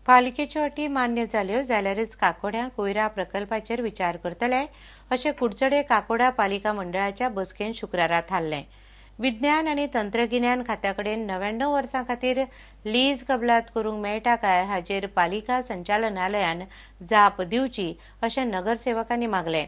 पालिकेच्यो अटी मान्य जाल्यो जाल्यारच काकोड्यां कोयरा प्रकल्पाचेर विचार करतले अशें कुडचडे काकोडा पालिका मंडळाच्या बसकेंत शुक्रारा थारलें. विज्ञान आनी तंत्रगिन्यान खात्याकडेन 99 वर्सां खातीर लीज कबलात करूंक मेळटा काय हाचेर पालिका संचालनालयान जाप दिवची अशें नगरसेवकांनी मागलें.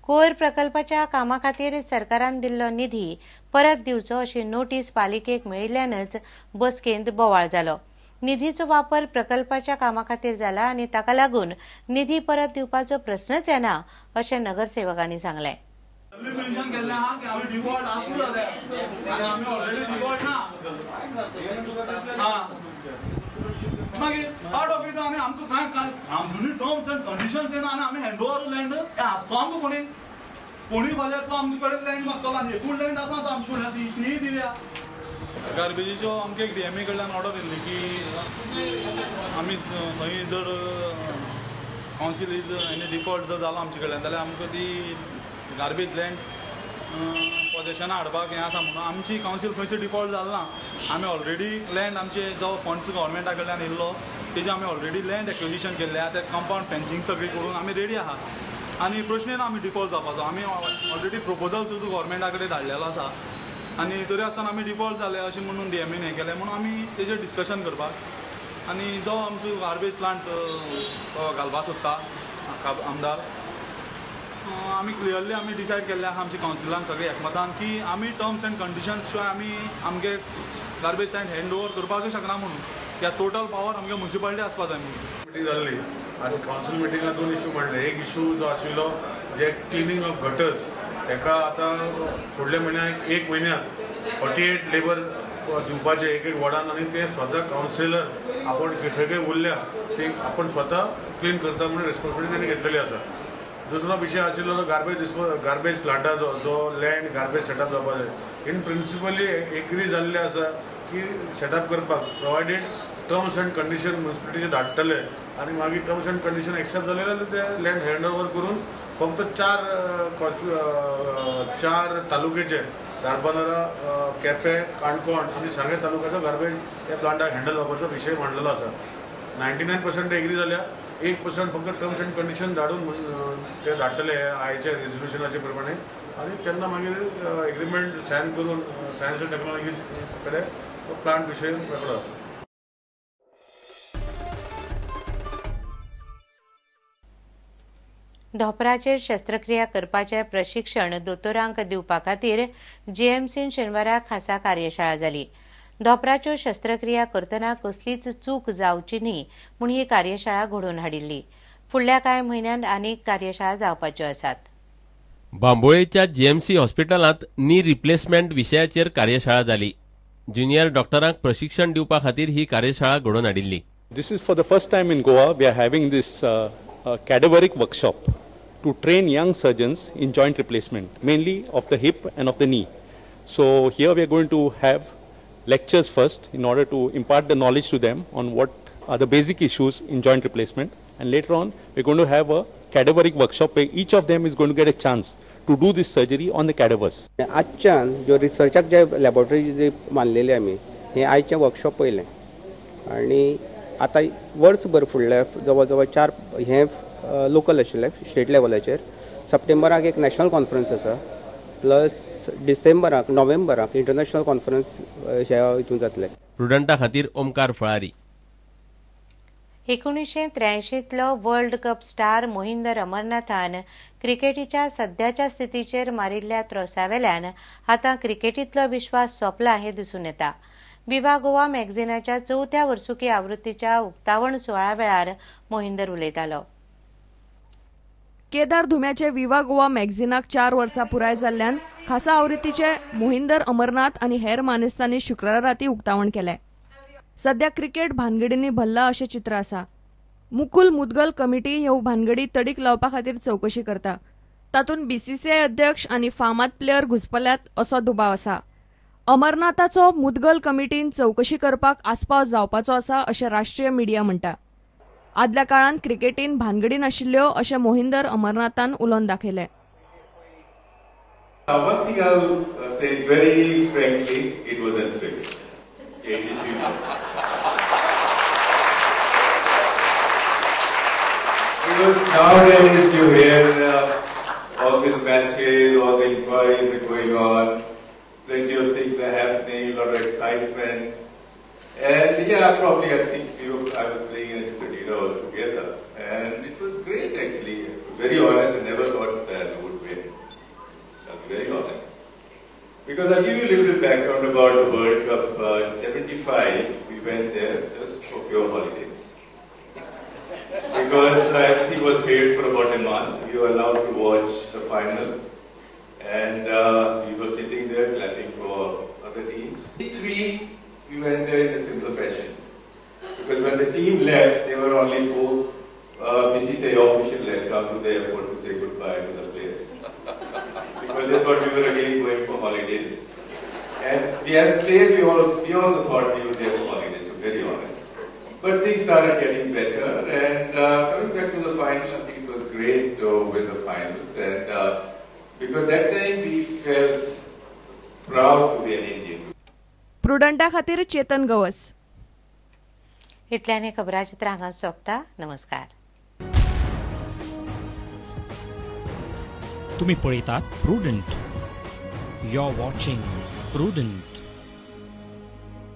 कोयर प्रकल्पाच्या कामा खातीर सरकारान दिल्लो निधी परत दिवचो अशी नोटीस पालिकेक मेळिल्ल्यानच बसकेंत बोवाळ जालो. निधीचो वापर प्रकल्पाच्या कामा खातीर जाला आनी ताका लागून निधी परत दिवपाचो प्रस्नच येना अशें नगरसेवकांनी सांगलें. मागीर पार्ट ऑफ इट आनी आमकां कांय आमची टर्म्स एंड कंडिशन्स येना आनी आमी हँड ओवर लँड हें आसतो आमकां कोणी फाल्यांतलो आमचे कडेन लँड मागतलो आनी एकूण लँड आसा आतां आमचे फुड्यान तीय दिल्या. गार्बेजीच्यो आमकां एक DMA कडल्यान ऑर्डर येयल्ली की आमी खंय जर कावन्सील इज एनी डिफॉल्ट जर जालो आमचे कडल्यान जाल्यार आमकां ती गार्बेज लँड पोजेशनां हाडपाक हें आसा म्हणून आमची कावन्सील खंयचो डिफॉल्ट जालो ना. आमी ऑलरेडी लँड आमचे जो फंड्स गव्हर्मेंटा कडल्यान येयल्लो तेजे आमी ऑलरेडी लँड एक्विजिशन केल्ले आहा. ते कंपाउंड फेन्सिंग सगळी करून आमी रेडी आहा आनी प्रश्न ना आमी डिफॉल्ट जावपाचो. आमी ऑलरेडी प्रपोजल सुद्दां गव्हर्मेंटा कडेन धाडलेलो आसा आनी तरी आसतना आमी डिफॉल्ट जाले अशें म्हणून DMAन हें केलें म्हणून आमी तेजेर डिस्कशन करपाक आनी जो आमचो गार्बेज प्लांट घालपाक सोदता आमदार आमी क्लियरली आमी डिसायड केल्ले आहा आमच्या कावन्सिलान सगळे एकमतान की आमी टर्म्स एंड कंडिशन्स शिवाय आमी आमगे गार्बेज लँड हँड ओवर करपाकूच शकना म्हणून त्या टोटल पावर आमगे म्युनिसिपालिटी आसपा जाय म्हणून मिटींग जाल्ली आनी कावन्सील मिटिंगान 2 इशू मांडले. एक इशू जो आशिल्लो जे क्लिनिंग ऑफ गटर्स हेका आतां फुडल्या म्हयन्याक 1 म्हयन्याक 48 लेबर दिवपाचे एक वॉर्डान आनी ते स्वता कावन्सिलर आपण खंय खंय उरल्या ते आपण स्वता क्लीन करता म्हणून रेस्पॉन्सिबिलिटी तेणी घेतलेली आसा. दुसरो विशय आशिल्लो गार्बेज प्लांटाचो जो लँड गार्बेज सेटअप जावपा जाय. इन प्रिंसिपली एग्री जाल्ले आसा की सेटअप करपाक प्रोवायडेड टर्म्स एंड कंडिशन म्युनिसिपालिटीचे धाडटले आनी मागीर टर्म्स एंड कंडिशन एक्सेप्ट जाले जाल्यार ते लँड हँड ओवर करून फक्त 4 तालुक्याचे धारबांदोरा, केपें, काणकोण आनी सांगे तालुक्याचो गार्बेज त्या प्लांटाक हँडल जावपाचो विशय मांडलेलो आसा. 99% एग्री जाल्या. 1% फक्त टर्म्स एंड कंडिशन धाडून ते धाडटले आयच्या रेजोल्युशनाचे प्रमाणे आनी तेन्ना मागीर एग्रीमेंट सायन करून सायन्स एंड टॅक्नॉलॉजी कडेन तो प्लांट विशय वेगळो. धोपराचेर शस्त्रक्रिया करपाचें प्रशिक्षण दोतोरांक दिवपा खातीर JMCन शेनवारा खासा कार्यशाळा जाली. धोपराच्यो शस्त्रक्रिया करतना कसलीच चूक जावची न्ही म्हूण ही कार्यशाळा घडोवन हाडिल्ली. फुडल्या कांय म्हयन्यांत आनीक कार्यशाळा जावपाच्यो आसात. बांबोळेच्या JMC हॉस्पिटलांत नी रिप्लेसमेंट विशयाचेर कार्यशाळा जाली. ज्युनियर डॉक्टरांक प्रशिक्षण दिवपा खातीर ही कार्यशाळा घडोवन हाडिल्ली. This is for the first time in Goa we are having this cadaveric workshop to train young surgeons in joint replacement, mainly of the hip and of the knee. So here we are going to have lectures first in order to impart the knowledge to them on what are the basic issues in joint replacement, and later on we're going to have a cadaveric workshop where each of them is going to get a chance to do this surgery on the cadavers. आजच्यान जो रिसर्चाक जे laboratory जे मानलेले आमी हे आयचे workshop पयलें आनी आतां वर्सभर फुडल्या जवळ जवळ 4 हे लोकल आशिल्ले स्टेट लेवलाचेर. सप्टेंबराक एक नॅशनल कॉन्फरन्स आसा प्लस डिसेंबराक नोव्हेंबराक इंटरनॅशनल कॉन्फरन्स ह्या हितून जातले. प्रुडंटा खातीर ओमकार फळारी. 1983तलो वर्ल्ड कप स्टार मोहिंदर अमरनाथान क्रिकेटीच्या सध्याच्या स्थितीचेर मारिल्ल्या त्रोसावेल्यान आतां क्रिकेटींतलो विश्वास सोंपला हें दिसून येता. विवा गोवा मॅगझिनाच्या 4थ्या वर्सुकी आवृत्तीच्या उक्तावण सुवाळ्या वेळार मोहिंदर उलयतालो. केदार धुम्याचे विवा गोवा मॅगझिनाक 4 वर्सां पुराय जाल्ल्यान खासा आवृत्तीचे मोहिंदर अमरनाथ आनी हेर मानेस्तांनी शुक्रारा राती उक्तावण केलें. सध्या क्रिकेट भानगडींनी भल्ला अशें चित्र आसा. मुकुल मुदगल कमिटी ह्यो भानगडी तडीक लावपा खातीर चवकशी करता. तातूंत BCCI अध्यक्ष आनी फामाद प्लेयर घुसपल्यात असो दुबाव आसा. अमरनाथाचो मुदगल कमिटीन चवकशी करपाक आस्पाव जावपाचो आसा अशें राष्ट्रीय मिडिया म्हणटा. आदल्या काळान क्रिकेटीन भानगडी नाशिल्ल्यो अशें मोहिंदर अमरनाथान उलोवन दाखयलें. One thing I'll say very frankly, it wasn't fixed. Because nowadays you hear all these matches, all the inquiries are going on, plenty of things are happening, a lot of excitement. And yeah, probably I think I was playing in a different era altogether. And it was great actually. Very honest, I never thought that we would win. I'll be very honest. Because I'll give you a little bit background about the World Cup. In '75, we went there just for pure holidays. Because everything was paid for about a month. We were allowed to watch the final. And we were sitting there clapping for other teams. '83, we went there in a similar fashion. Because when the team left, there were only 4 BCCI officials had come to the airport to say goodbye to the players. Because they thought we were again going for holidays. And we as players, we also thought we were there for holidays, to be very honest. But things started getting better, and coming back to the final, I think it was great to win the finals. And because that time we felt proud to be an Indian. प्रुडंटा खातीर चेतन गवस. इतल्याने खबराचित्र हांगा सोंपता. नमस्कार. तुम्ही पळयतात Prudent. You are watching prudent.